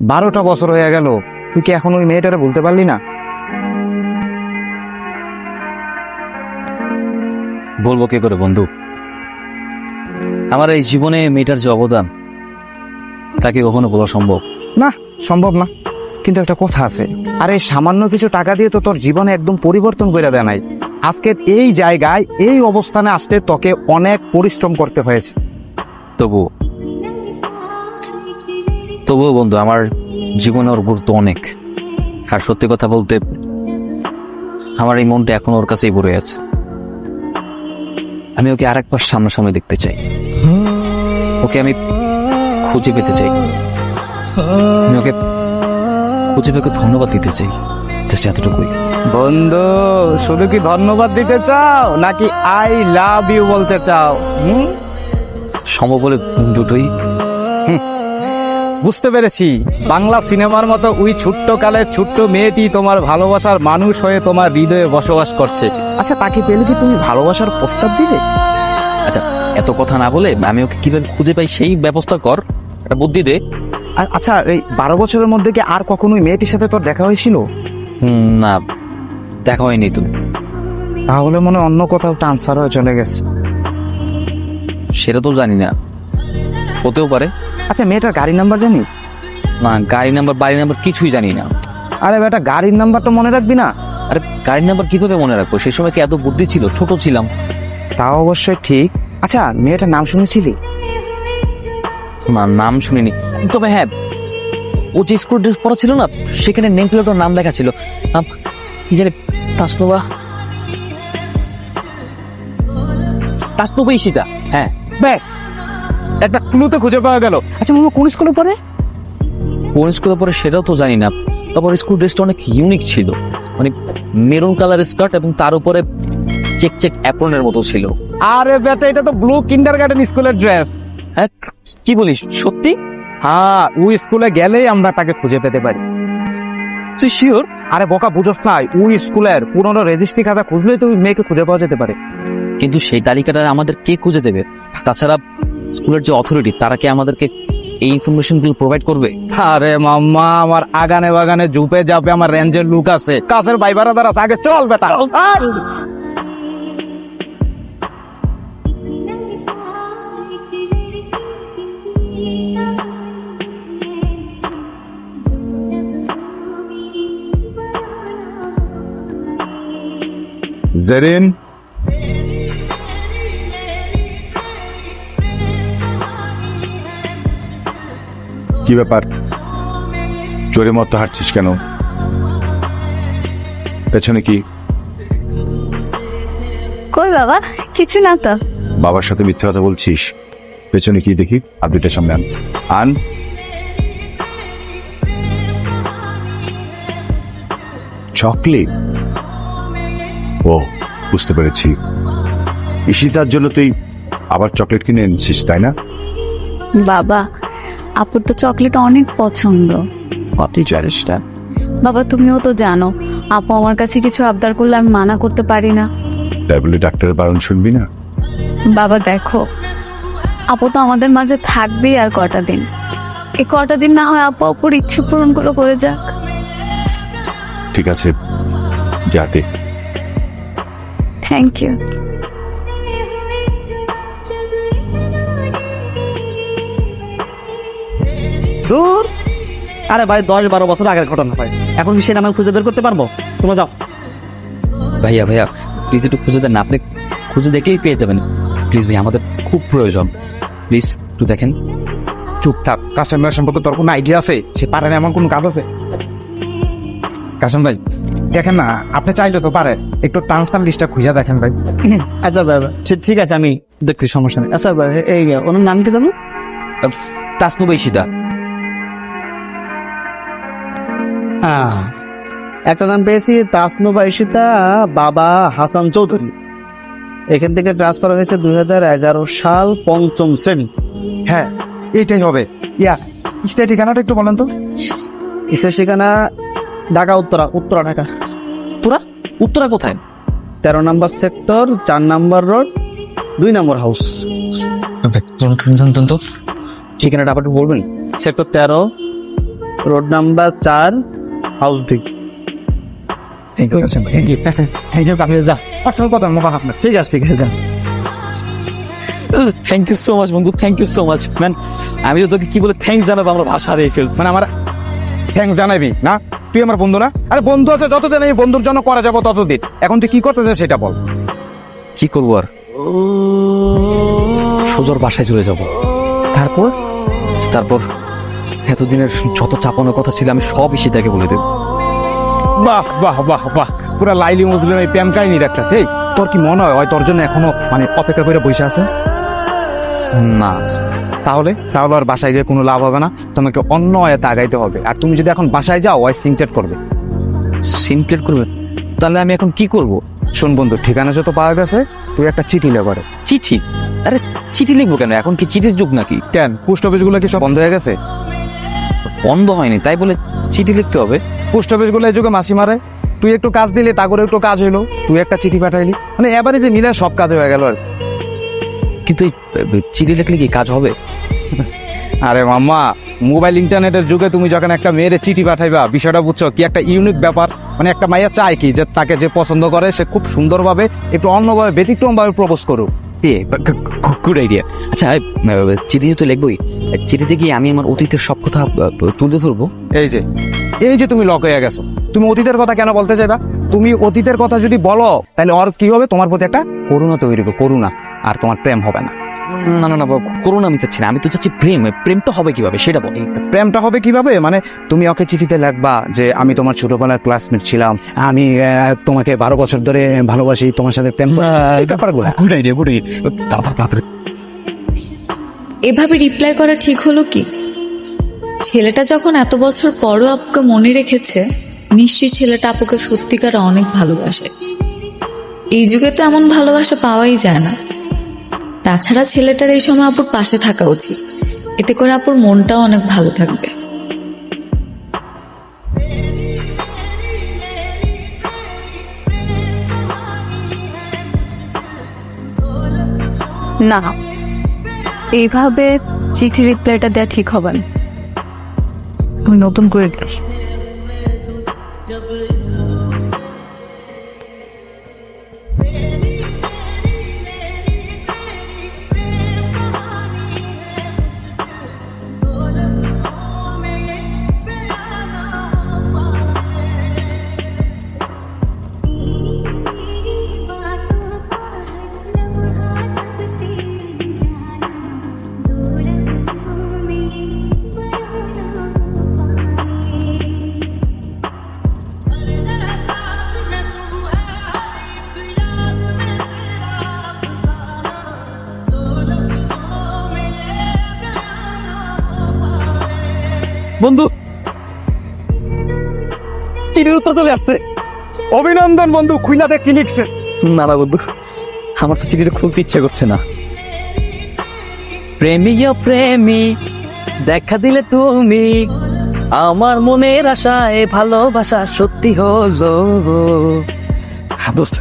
12টা বছর হয়ে গেল, তুই কি এখন ওই মেয়েটারে বলতে পারলি না? বলবো কি করে বন্ধু? আমার এই জীবনে মেয়েটার যে অবদান তাকে কখনো বলা সম্ভব না, সম্ভব না। কিন্তু একটা কথা আছে, আরে সামান্য কিছু টাকা দিয়ে তো তোর জীবনে একদম পরিবর্তন করে দেয় নাই। আজকের এই জায়গায় এই অবস্থানে আসতে তোকে অনেক পরিশ্রম করতে হয়েছে। তবুও বন্ধু, আমার জীবনে ওর গুরুত্ব অনেক। আর সত্যি কথা বলতে, আমার এই মনটা এখন ওর কাছেই পড়ে আছে। আমি ওকে আরেকবার সামনাসামনি দেখতে চাই, ওকে আমি খুঁজে পেতে চাই, আমি ওকে খুঁজে পেয়ে ধন্যবাদ দিতে চাই, জাস্ট এতটুকুই। বন্ধু, শুধু কি ধন্যবাদ দিতে চাও নাকি আই লাভ ইউ বলতে চাও? সম্ভব বলে দুটোই। বুঝতে পেরেছি, বাংলা সিনেমার মতো ওই ছোট্ট কালের ছোট্ট মেয়েটি তোমার ভালোবাসার মানুষ হয়ে তোমার হৃদয়ে বসবাস করছে। আচ্ছা, তাকে পেলে কি তুমি ভালোবাসার প্রস্তাব দিবে? আচ্ছা, এত কথা না বলে আমি ওকে কিভাবে খুঁজে পাই সেই ব্যবস্থা কর, একটা বুদ্ধি দে। আচ্ছা, এই 12 বছরের মধ্যে কি আর কখনো ওই মেয়েটির সাথে তোর দেখা হয়েছিল? না, দেখা হয়নি। তুমি তাহলে মনে হয় অন্য কোথাও ট্রান্সফার হয়ে চলে গেছে। সেটা তো জানি না, হতেও পারে। আচ্ছা, মেয়েটার গাড়ির নাম্বার জানি? না, গাড়ি নাম্বার বাড়ি নাম্বার কিছুই জানি না। আরে বেটা, গাড়ির নাম্বার তো মনে রাখবি না? আরে গাড়ির নাম্বার কিভাবে মনে রাখবো? সেই সময় কি এত বুদ্ধি ছিল? ছোট ছিলাম। তাও অবশ্যই ঠিক। আচ্ছা, মেয়েটার নাম শুনেছিলি? না, নাম শুনিনি। তবে হ্যাঁ, ও যে স্কুল ড্রেস পরা ছিল না, সেখানে নেম প্লেটের নাম লেখা ছিল। কি জানি, তাসনুবা ঈশিতা। হ্যাঁ, ব্যাস, একটা ক্লুতে খুঁজে পাওয়া গেল। আচ্ছা মামা, কোন স্কুলে পড়ে? কোন স্কুলে পরে সেটাও তো জানি না। তারপর স্কুল ড্রেসটা অনেক ইউনিক ছিল, মানে মেরুন কালার স্কার্ট এবং তার উপরে চেক চেক অ্যাপ্রনের মতো ছিল। আরে বেটা, এটা তো ব্লু কিন্ডারগার্টেন স্কুলের ড্রেস। হ্যাঁ, কি বলিস? সত্যি? হ্যাঁ, ওই স্কুলে গেলেই আমরা তাকে খুঁজে পেতে পারি। তুই শিওর? আরে বোকা, বুঝোস না? ওই স্কুলের পুরনো রেজিস্ট্রি খাতা খুঁজলেই তো ওই মেয়েকে খুঁজে পাওয়া যেতে পারে। কিন্তু সেই তালিকাটা আমাদের কে খুঁজে দেবে? তাছাড়া স্কুলের যে অথরিটি, তারা কি আমাদেরকে এই ইনফরমেশন গুলো প্রোভাইড করবে? আরে মাম্মা, আমার আগানে বাগানে ঝুপে যাবে, আমার রেঞ্জের লুক আছে, কাছের ভাইবারা দ্বারা আগে চল বেটা। জেরিন, কি ব্যাপার? জোরে মতো হাঁটছিস কেন? পেছনে কি? কই বাবা, কিছু না তো। বাবার সাথে মিথ্যে কথা বলছিস? পেছনে কি দেখি? আপডেটের সামনে আন। আন। চকলেট? ও, বুঝতে পেরেছি। ঈশিতার জন্য তুই আবার চকলেট কিনে এনেছিস, তাই না? বাবা, আপুর তো চকলেট অনেক পছন্দ। বাবা, তুমিও তো জানো, আপু আমার কাছে কিছু আবদার করলে আমি মানা করতে পারি না। তাই বলে ডাক্তারের বারণ শুনবি না? বাবা দেখো, আপু তো আমাদের মাঝে থাকবেই আর কটা দিন। এই কটা দিন না হয় আপু আপুর ইচ্ছে পূরণ করে যাক। ঠিক আছে, যাতে। Thank you. দূর, আরে ভাই 10-12 বছর আগের ঘটনা ভাই, এখন কি সে নামে খুঁজে বের করতে পারবো? তোমরা যাও। ভাইয়া প্লিজ একটু খুঁজে দেন। আপনি খুঁজে দেখলেই পেয়ে যাবেন। প্লিজ ভাই, আমাদের খুব প্রয়োজন। প্লিজ একটু দেখেন। চুপ থাক। কাসেম ভাই সম্পর্কে তোর কোনো আইডিয়া আছে? সে পারে না এমন কোনো কাজ আছে? কাসেম ভাই দেখেন না, আপনি চাইলে তো পারে, একটু ট্রান্সফার লিস্টটা খুঁজে দেখেন ভাই। আচ্ছা ভাই, ঠিক আছে, আমি দেখছি, সমস্যা নেই। আচ্ছা ভাই, এই ওনার নাম কি জানো? তাসনুবা ঈশিতা। হ্যাঁ, একটা নাম পেয়েছি, তাসনুবা ঈশিতা, বাবা হাসান চৌধুরী। এখান থেকে ট্রান্সফার হয়েছে 2011 সাল 5ম শ্রেণী। হ্যাঁ, এইটাই হবে। স্থায়ী ঠিকানাটা একটু বলেন তো। স্থায়ী ঠিকানা ঢাকা, উত্তরা ঢাকা। উত্তরা কোথায়? 13 নম্বর সেক্টর, 4 নম্বর রোড, 2 নম্বর হাউস। ঠিকানাটা আবার একটু বলবেন? Sector 13, road number 4, house D. ঠিক আছে thank you thank you Kamil da আসল কথা মুখা আপনার ঠিক আছে থ্যাংক ইউ সো মাচ বন্ধু, thank you so much man. আমি তো তোকে কি বলে থ্যাংক জানাবো, আমরা ভাষা হারিয়ে ফেলছি। মানে আমার থ্যাংক জানাবি না? তুই আমার বন্ধু না? আরে বন্ধু আছে যতদিন আমি বন্ধুর জন্য করা যাবো ততদিন। এখন তুই কি করতে চাস সেটা বল। কি করবো আর, সোজর বাসায় চলে যাব। তারপর তারপর এতদিনের যত চাপানোর কথা ছিল আমি সব ঈশিতাকে বলে দেবো। বাহ বাহ বাহ বাহ, পুরা লাইলি মজলুম এই প্রেম কাহিনী দেখতেছে। তোর কি মনে হয় তোর জন্য এখনো মানে অপেক্ষা করে বসে আছে? না, তাহলে তাহলে আর বাসায় গিয়ে কোনো লাভ হবে না, তোমাকে অন্য আয়াতে আগাইতে হবে। আর তুমি যদি এখন বাসায় যাও ওই সিনটেট করবে। সিনক্লেট করবে? তাহলে আমি এখন কি করব? শোন বন্ধু, ঠিকানা যত পাওয়া গেছে, তুই একটা চিঠি লেখরে। চিঠি? আরে চিঠি লিখবো কেন? এখন কি চিঠির যুগ নাকি? কেন পোস্ট অফিস গুলো কি সব বন্ধ হয়ে গেছে? বন্ধ হয়নি তাই বলে চিঠি লিখতে হবে? পোস্ট অফিস গুলো এই যুগে মাসি মারে। তুই একটু কাজ দিলে তা করে একটু কাজ হইলো, তুই একটা চিঠি পাঠাইলি, মানে এবারে যে মিলে সব কাজ হয়ে গেল। কিন্তু এই চিঠি লিখলে কি কাজ হবে? আরে মাম্মা, মোবাইল ইন্টারনেটের যুগে তুমি যখন একটা মেয়ের চিঠি পাঠাইবা, বিষয়টা বুঝছো কি একটা ইউনিক ব্যাপার। মানে একটা মাইয়া চায় কি যে তাকে যে পছন্দ করে সে খুব সুন্দরভাবে একটু অন্যভাবে ব্যতিক্রম ভাবে প্রপোজ করুক। Good idea. আচ্ছা চিঠিতে তো লিখবই, চিঠিতে কি আমি আমার অতীতের সব কথা তুলে ধরবো? এই যে তুমি লক হয়ে গেছো, তুমি অতীতের কথা কেন বলতে চাইবা? তুমি অতীতের কথা যদি বলো তাহলে ওর কি হবে, তোমার প্রতি একটা করুণা তৈরি হবে, করুণা, আর তোমার প্রেম হবে না। না না না, করুণা আমি চাচ্ছি না, আমি তো চাচ্ছি প্রেম। প্রেমটা হবে কিভাবে সেটা বল। প্রেমটা হবে কিভাবে মানে তুমি ওকে চিঠিতে লিখবা যে আমি তোমার ছোটবেলার ক্লাসমেট ছিলাম, আমি তোমাকে 12 বছর ধরে ভালোবাসি, তোমার সাথে প্রেম করি। এই ব্যাপারগুলো গুড আইডিয়া, গুড আইডিয়া। তাড়াতাড়ি এভাবে রিপ্লাই করা ঠিক হলো কি? ছেলেটা যখন এত বছর পরও আপুকে মনে রেখেছে, নিশ্চয়ই ছেলেটা আপুকে সত্যিকার অনেক ভালোবাসে। এই যুগে তো এমন ভালোবাসা পাওয়াই যায় না। তাছাড়া ছেলেটার এই সময় আপুর পাশে থাকা উচিত, এতে করে আপুর মনটাও অনেক ভালো থাকবে। না, এইভাবে চিঠি রিপ্লাইটা দেওয়া ঠিক হবে না। আমি নতুন করে লিখি। বন্ধু, চিঠির উত্তর চলে আসছে। অভিনন্দন বন্ধু, খুইলা দেখ কি লিখছে। না না বন্ধু, আমার তো চিঠিটা খুলতে ইচ্ছে করছে না। প্রেমী ও প্রেমী দেখা দিলে তুমি, আমার মনের আশায় ভালোবাসা সত্যি হলো। দোস্ত,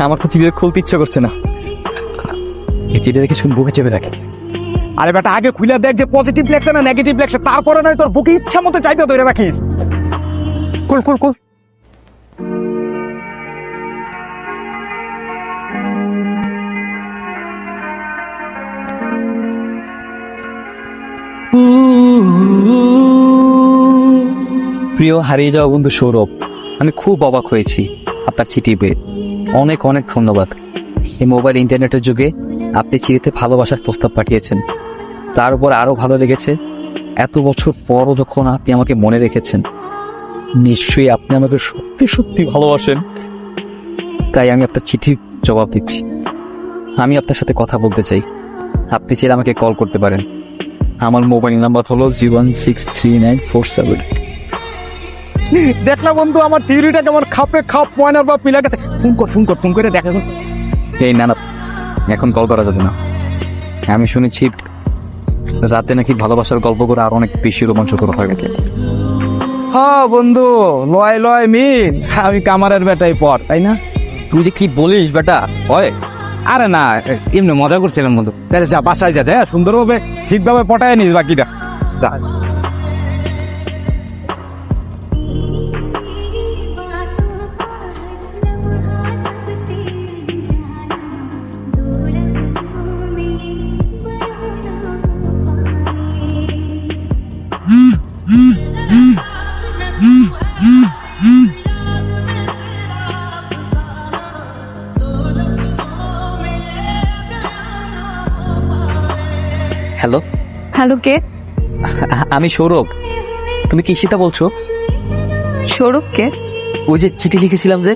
আমার তো চিঠিটা খুলতে ইচ্ছে করছে না। এই চিঠি দেখে শুন বুকে চেপে রাখে। আরে বেটা, আগে খুইলা দেখ যে পজিটিভ লেখছে না নেগেটিভ লেখছে, তারপরে নয় তোর বুকে ইচ্ছা মতো চাইতে ধরে রাখিস। কুল কুল কুল। প্রিয় হারিয়ে যাওয়া বন্ধু সৌরভ, আমি খুব অবাক হয়েছি আপনার চিঠি পেয়ে। অনেক অনেক ধন্যবাদ। এই মোবাইল ইন্টারনেটের যুগে আপনি চিঠিতে ভালোবাসার প্রস্তাব পাঠিয়েছেন, তার উপর আরো ভালো লেগেছে এত বছর পরও যখন আপনি আমাকে মনে রেখেছেন। নিশ্চয়ই আপনি আমাকে সত্যি সত্যি ভালোবাসেন, তাই আমি আপনার চিঠির জবাব দিচ্ছি। আমি আপনার সাথে কথা বলতে চাই, আপনি চাইলে আমাকে কল করতে পারেন। আমার মোবাইল নাম্বার হলো 0163947। দেখলা বন্ধু আমার থিওরিটা কেমন খাপে খাপ ময়নার বাপ মিলা গেছে। ফোন করে দেখা। এই না না, এখন কল করা যাবে না। আমি শুনেছি রাতে নাকি ভালোবাসার গল্প করে আর অনেক বেশি রোমাঞ্চকর হয় নাকি। হ্যাঁ বন্ধু, লয় লয় মিল, আমি কামারের বেটাই পর, তাই না? তুই যে কি বলিস বেটা, হয়? আরে না, এমনি মজা করছিলাম বন্ধু। তাহলে যা বাসায় যা, সুন্দরভাবে ঠিকভাবে পটায় নিস বাকিটা। হ্যালো, কে? আমি সৌরভ। তুমি কি ঈশিতা বলছো? সৌরভ কে? ওই যে চিঠি লিখেছিলাম যে।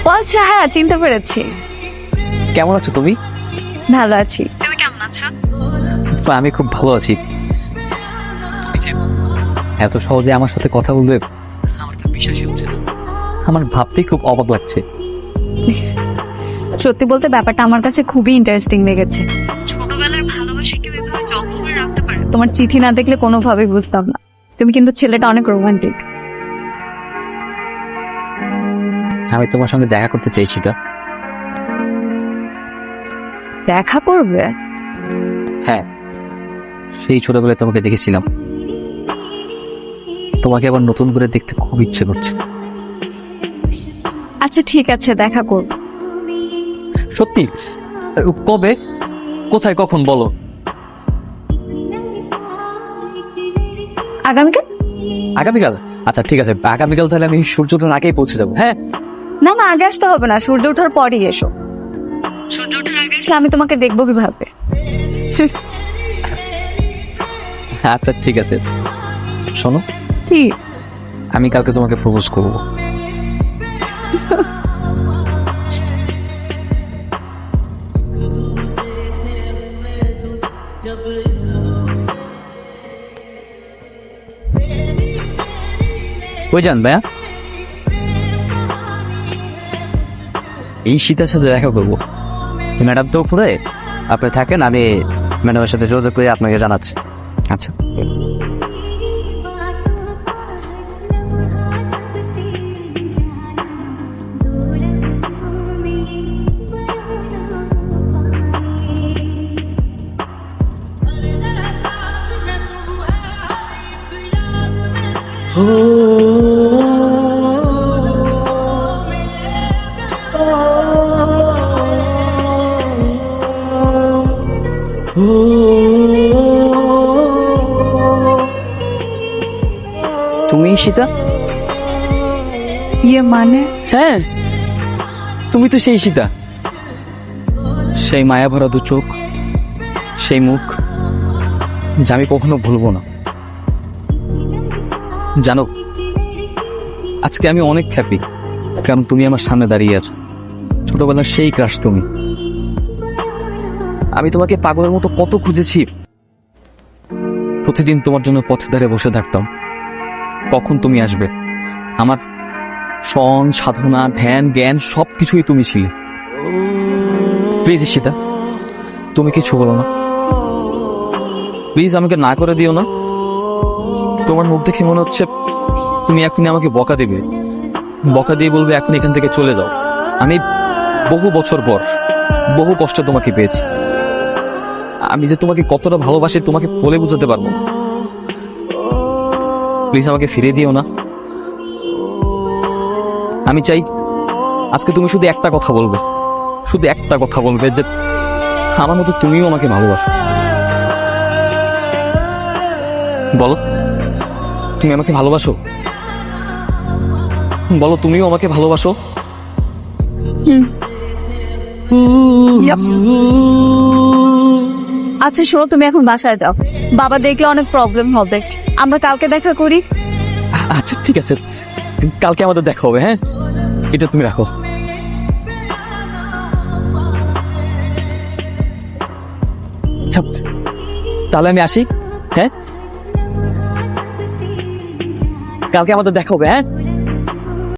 ও আচ্ছা, হ্যাঁ চিনতে পেরেছি। কেমন আছো তুমি? ভালো আছি, তুমি কেমন আছো? আমি খুব ভালো আছি। তুমি যে এত সহজে আমার সাথে কথা বলবে আমার তো বিশ্বাসই হচ্ছে না। আমার ভাবতেই খুব অবাক লাগছে। সত্যি বলতে ব্যাপারটা আমার কাছে খুবই ইন্টারেস্টিং লেগেছে। ছোটবেলার ভালোবাসা কেউ এভাবে যত্ন করে রাখতে পারে? তোমার চিঠি না দেখলে কোনোভাবেই বুঝতাম না। তুমি কিন্তু ছেলেটা অনেক রোমান্টিক। আমি তোমার সঙ্গে দেখা করতে চাইছি তা। দেখা করবে? হ্যাঁ, সেই ছোটবেলায় তোমাকে দেখেছিলাম। তোমাকে আবার নতুন করে দেখতে খুব ইচ্ছে করছে। আচ্ছা ঠিক আছে, দেখা করব। সত্যি? কবে, কোথায়, কখন বলো? আগামীকাল? আগামীকাল? আচ্ছা ঠিক আছে, আগামীকাল তাহলে আমি সূর্য ওঠার আগেই পৌঁছে যাবো। হ্যাঁ, না না, আগে আসতে হবে না, সূর্য ওঠার পরই এসো। সূর্য ওঠার আগে এসে আমি তোমাকে দেখবো কিভাবে? আচ্ছা ঠিক আছে। শোনো, কি? আমি কালকে তোমাকে প্রপোজ করবো। কই যান ভাইয়া? এই শীতের সাথে দেখা করবো। ম্যাডাম তো উপরে, আপনি থাকেন, আমি ম্যাডামের সাথে যোগাযোগ করে আপনাকে জানাচ্ছি। আচ্ছা। তুমি ঈশিতা? ইয়ে মানে? হ্যাঁ, তুমি তো সেই ঈশিতা। সেই মায়া ভরা দু চোখ, সেই মুখ, যা আমি কখনো ভুলবো না। জানো, আজকে আমি অনেক হ্যাপি, কারণ তুমি আমার সামনে দাঁড়িয়ে আছো। ছোটবেলার সেই ক্রাশ তুমি। আমি তোমাকে পাগলের মতো কত খুঁজেছি। প্রতিদিন তোমার জন্য পথে ধারে বসে থাকতাম, কখন তুমি আসবে। আমার শন, সাধনা, ধ্যান, জ্ঞান সবকিছুই তুমি ছিলে। প্লিজ ঈশিতা, তুমি কিছু বলো না। প্লিজ আমাকে না করে দিও না। তোমার মুখ দেখে মনে হচ্ছে তুমি এখনই আমাকে বকা দেবে, বকা দিয়ে বলবে এখন এখান থেকে চলে যাও। আমি বহু বছর পর বহু কষ্টে তোমাকে পেয়েছি। আমি যে তোমাকে কতটা ভালোবাসি তোমাকে বলে বোঝাতে পারবো না। প্লিজ আমাকে ফিরে দিও না। আমি চাই আজকে তুমি শুধু একটা কথা বলবে, শুধু একটা কথা বলবে যে আমার মতো তুমিও আমাকে ভালোবাসো। বলো, তুমি আমাকে ভালোবাসো? বলো, তুমিও আমাকে ভালোবাসো? আচ্ছা শোনো, তুমি এখন বাসায় যাও, বাবা দেখলে অনেক প্রবলেম হবে। আমরা কালকে দেখা করি। আচ্ছা ঠিক আছে, কালকে আমাদের দেখা হবে। হ্যাঁ, এটা তুমি রাখো। আচ্ছা, তাহলে আমি আসি। হ্যাঁ, কালকে আমাদের দেখা হবে। হ্যাঁ।